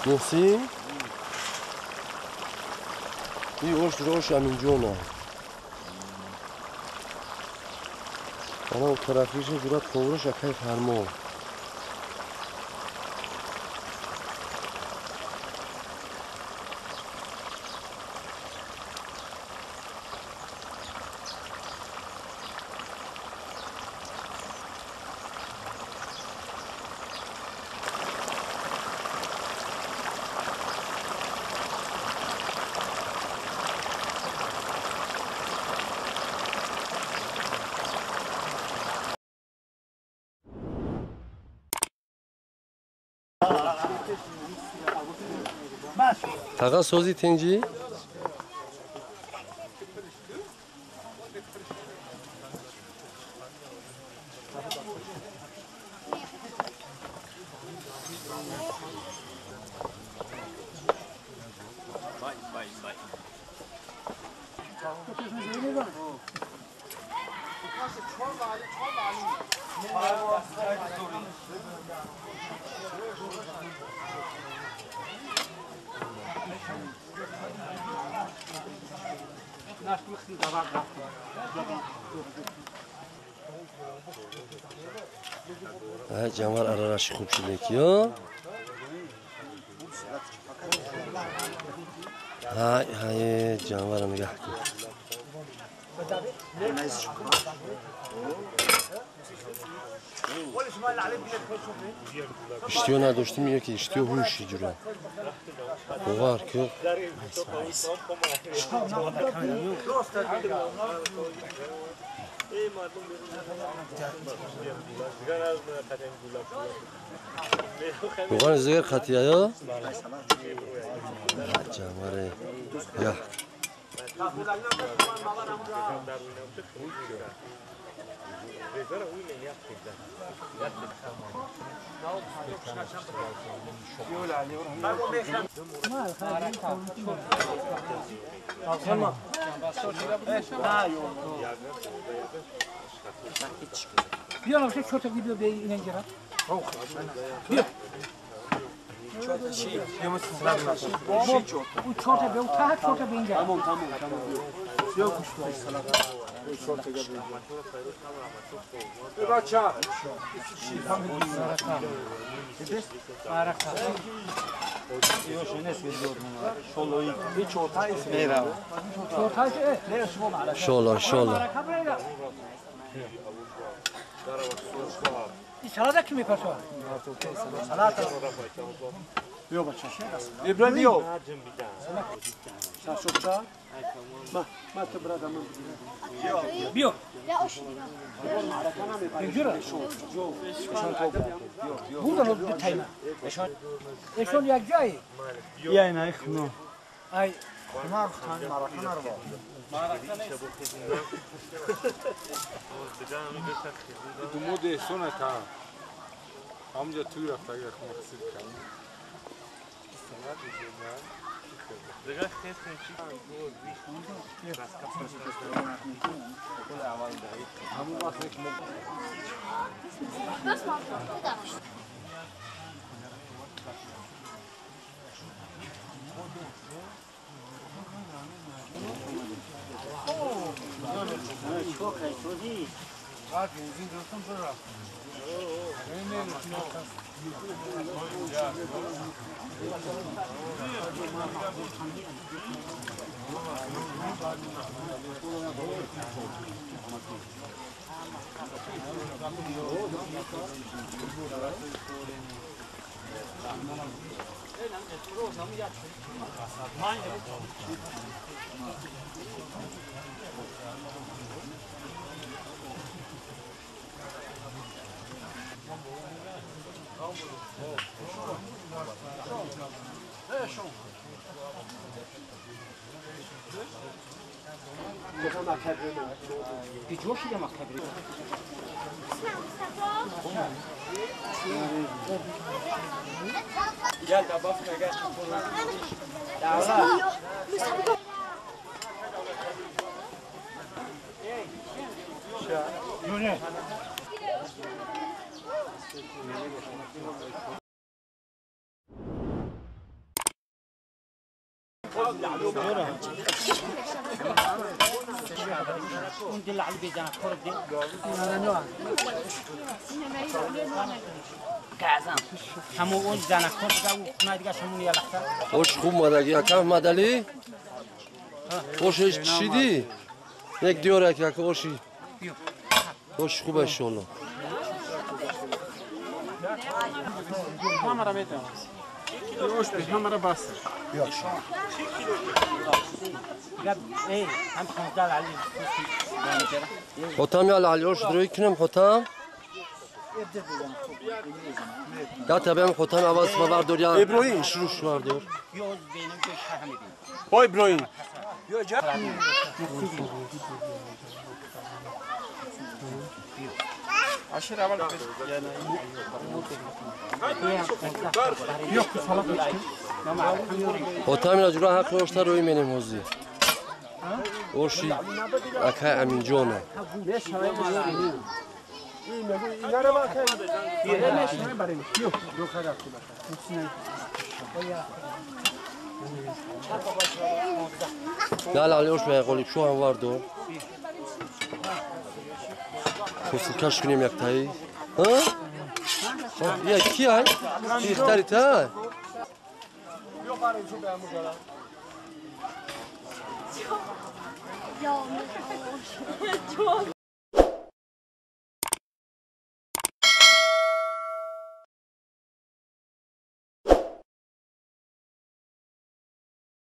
محسن این روش همین جونه انا اون طرفیش برات قورش اکای فرمان تاقا سوزی تنجی جمال ارارش خوب شده کیا های جمال رو نگاه کن اشتیو نداشتیم یکی اشتیو هوشی جورا بوار که بوغان زیر خطیه یا جماره یا بیا نمیشه چوت ویدیو به این انجام بیا چی؟ اون چوت به اون ته چوت به اینجا تمام بیا گوش بچه شالا این سلاده کی میپرسه سلاده بیا بچه ابراهیم بیا شاشوکا ما تو برادر من بیا بودن رو بتاینا اشون یک جایی یا نه خنو ای ما خان مارکانا رو دو مود سونه تا همجا توی رفت اگر مقصد کنم بیجوشی ما کبری گل دباف نگه اون دل علی بیجان خورد دی کازم همو اون جانا خورد او خونه دیگه شمون یا لخته خوش خوب مدگی یکم مدلی خوشش چیدی یک دیور یک خوشی خوش خوب انشالله Kamera meter. Yoş bir kamera bas. قد ايه هم 15 علی خطم یا علیوش دروی کنم خطم یا تبیم خطم عوض ما بردار یا İbrahim. شروش بردار یوز بینم که فهمیدیم Koy İbrahim. Aşırı aval. Yok ki salak işte. خطم یا جورا حق روشتر روی منیم حوزی اوشی اکای امین جانه Yok. نه علیوش به قولی شو هم وردار خواست کش کنیم یک تایی ها؟ یک کی هست؟ بیختری تا؟ Ya